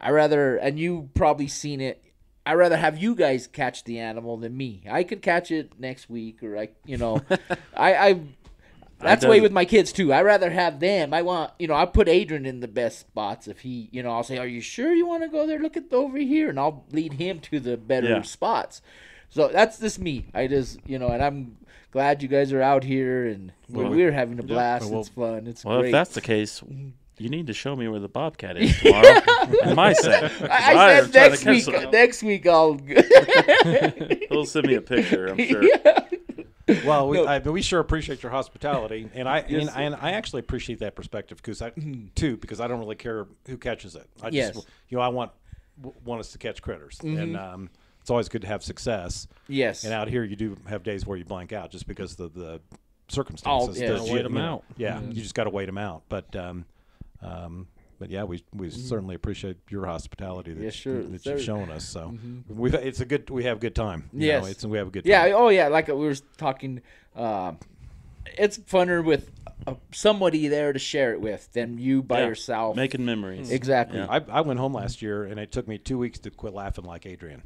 And you probably seen it, I'd rather have you guys catch the animal than me. I could catch it next week, or that's the way with my kids too. I'd rather have them. I put Adrian in the best spots. If he, I'll say, are you sure you want to go there? Look at over here, and I'll lead him to the better spots. So that's just me. I just, and I'm glad you guys are out here, and we're having a blast. It's fun. It's great. If that's the case, you need to show me where the bobcat is tomorrow in my set. I said next week. Next week I'll. He'll send me a picture, I'm sure. Yeah. Well, we sure appreciate your hospitality, and I actually appreciate that perspective because I don't really care who catches it. I just I want us to catch critters, and it's always good to have success. Yes. And out here you do have days where you blank out just because of the circumstances. Wait them out. Yeah, you just got to wait them out, but yeah, we certainly appreciate your hospitality that you've shown us. So we have a good time. Yes, we have a good time. Yeah. Oh yeah. Like we were talking, it's funner with somebody there to share it with than you by yourself. Making memories. Exactly. Yeah. I went home last year and it took me 2 weeks to quit laughing like Adrian.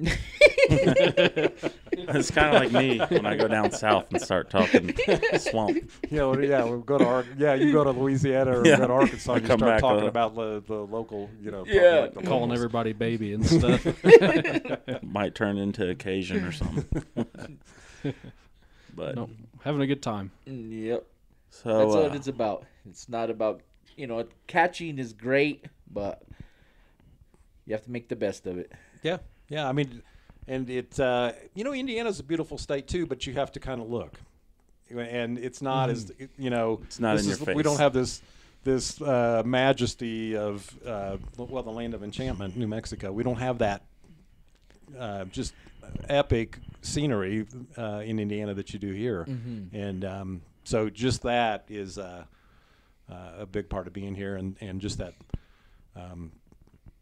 It's kind of like me when I go down south and start talking swamp. We go to you go to Louisiana or go to Arkansas and you start talking about the local, calling everybody baby and stuff. Might turn into occasion or something. But no, having a good time. Yep. So that's what it's about. It's not about catching is great, but you have to make the best of it. Yeah. I mean, and it's Indiana's a beautiful state too, but you have to kind of look, and it's not as it's not in your face. We don't have this majesty of the land of Enchantment, New Mexico. We don't have that just epic scenery in Indiana that you do here, and so just that is a big part of being here, and just that.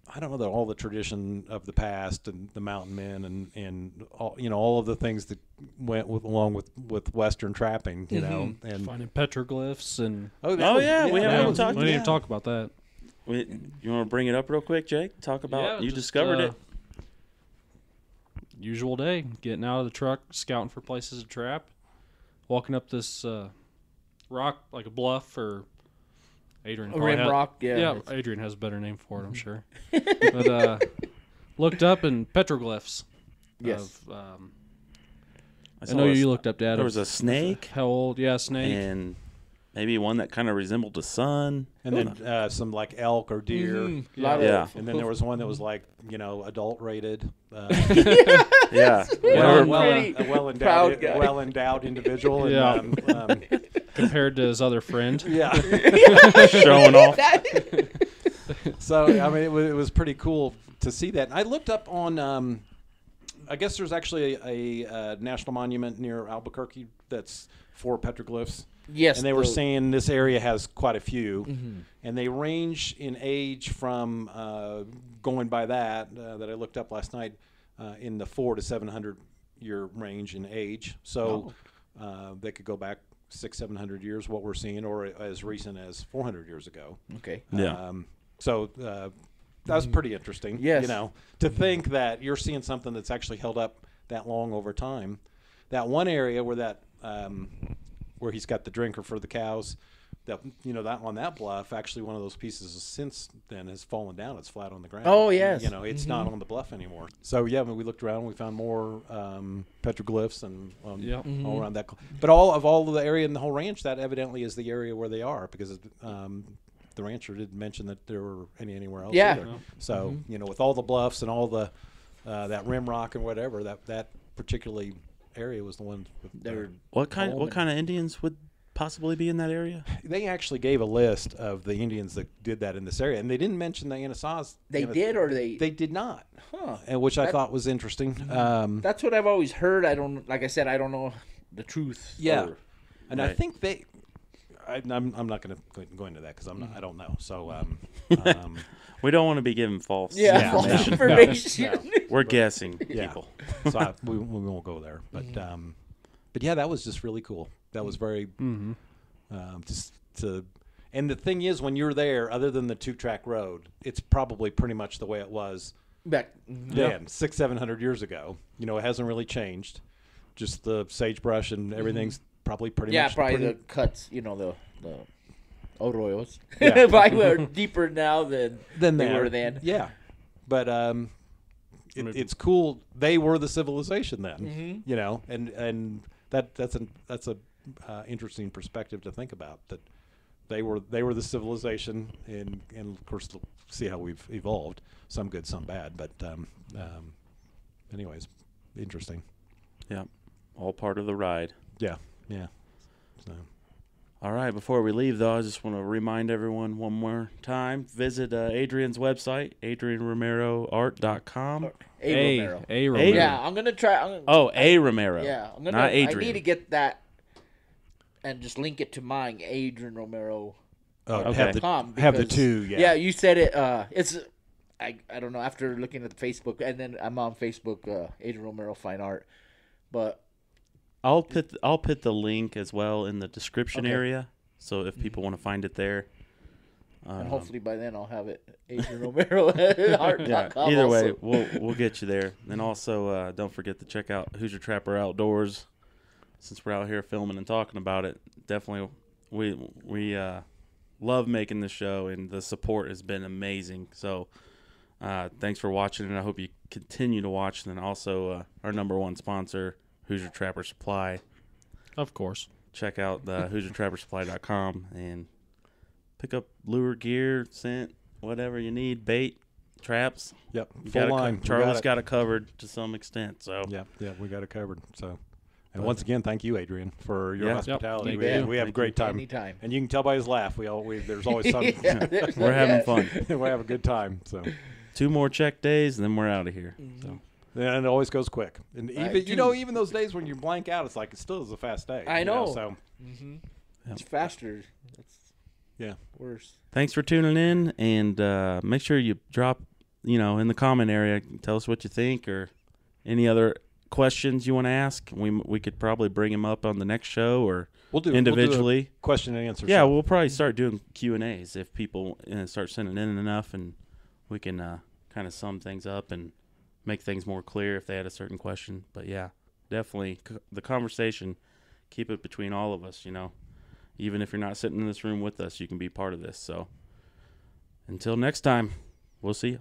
I don't know that all the tradition of the past and the mountain men and all of the things that went along with Western trapping, and finding petroglyphs and we haven't talked. We didn't even talk about that. You want to bring it up real quick, Jake? Talk about you discovered it. Usual day, getting out of the truck, scouting for places to trap, walking up this rock like a bluff or. Adrian rock, Adrian has a better name for it, I'm sure. But looked up and petroglyphs. Yes. I know you looked up, Dad. There was a snake. How old? Yeah, snake. And maybe one that kind of resembled the sun. And then some like elk or deer. And then there was one that was like adult rated. Yeah. Pretty proud guy. well endowed individual. Yeah. And, Compared to his other friend. yeah. Showing off. So I mean, it was pretty cool to see that. I looked up on. I guess there's actually a national monument near Albuquerque that's for petroglyphs. Yes, and they were saying this area has quite a few, and they range in age from going by that I looked up last night in the 400 to 700 year range in age. So they could go back 600-700 years, what we're seeing, or as recent as 400 years ago. Okay. Yeah. So that was pretty interesting. Yes. You know, to think that you're seeing something that's actually held up that long over time. That one area where that where he's got the drinker for the cows, that that on that bluff, actually one of those pieces since then has fallen down. It's flat on the ground. Oh, yes. It's not on the bluff anymore. So yeah, when we looked around, we found more petroglyphs and all around that. But all of the area in the whole ranch, that evidently is the area where they are, because the rancher didn't mention that there were anywhere else. Yeah. Either. So with all the bluffs and all the that rim rock and whatever, that particularly area was the one. What kind of Indians would possibly be in that area? They actually gave a list of the Indians that did that in this area, and they didn't mention the Anasaas. They did, or they did not. Huh. And which I thought was interesting. That's what I've always heard. I don't know the truth. Yeah, and Right. I think I'm not going to go into that because I don't know. So We don't want to be giving false false information. information. We're guessing Yeah. people. So we won't go there. But yeah, that was just really cool. That was very just to. And the thing is, when you're there, other than the 2-track road, it's probably pretty much the way it was Back. then, 600-700 years ago. It hasn't really changed. Just the sagebrush and everything's probably pretty much. Yeah, probably the cuts. The arroyos. Yeah. Probably were deeper now than they were then. Yeah, but it's cool. They were the civilization then, and that's a interesting perspective to think about. That they were the civilization, and of course see how we've evolved. Some good, some bad, but anyways, interesting. Yeah, all part of the ride. Yeah. So. All right, before we leave, though, I just want to remind everyone one more time. Visit Adrian's website, adrianromeroart.com. Romero. A Romero. Yeah, I'm going to try. A Romero. Yeah, I'm gonna. Not Adrian. I need to get that and just link it to mine, Adrian Romero. Oh, Okay. have the two. Yeah. Yeah, you said it. It's. I don't know. After looking at the Facebook, and then I'm on Facebook, Adrian Romero Fine Art, but. I'll put the link as well in the description Okay. area, so if people want to find it there. And hopefully by then I'll have it. Adrian Romero Art.com. Yeah. Either way, also. we'll get you there. And also, don't forget to check out Hoosier Trapper Outdoors. Since we're out here filming and talking about it, definitely we love making the show, and the support has been amazing. So thanks for watching, and I hope you continue to watch. And then also our number one sponsor, Hoosier Trapper Supply. Of course. Check out the HoosierTrapperSupply.com and pick up lure, gear, scent, whatever you need, bait, traps. Yep. You Full got it line. Charlie's got it covered to some extent. So Yeah, we got it covered. So, and once again, thank you, Adrian, for your Yeah. hospitality. Yep. We Thank have a great time. Anytime. And you can tell by his laugh. There's always something. we're having fun. we have a good time. So, 2 more check days, and then we're out of here. So and it always goes quick. And I even do. even those days when you blank out, it's like it still is a fast day. I know. So It's faster. It's yeah. worse. thanks for tuning in, and make sure you drop, in the comment area, tell us what you think or any other questions you want to ask. We could probably bring them up on the next show or We'll do individually. We'll do a question and answer. Yeah, show. we'll probably start doing Q&As if people start sending in enough, and we can kind of sum things up and make things more clear if they had a certain question. But yeah, definitely the conversation, keep it between all of us, Even if you're not sitting in this room with us, you can be part of this. So until next time, we'll see you.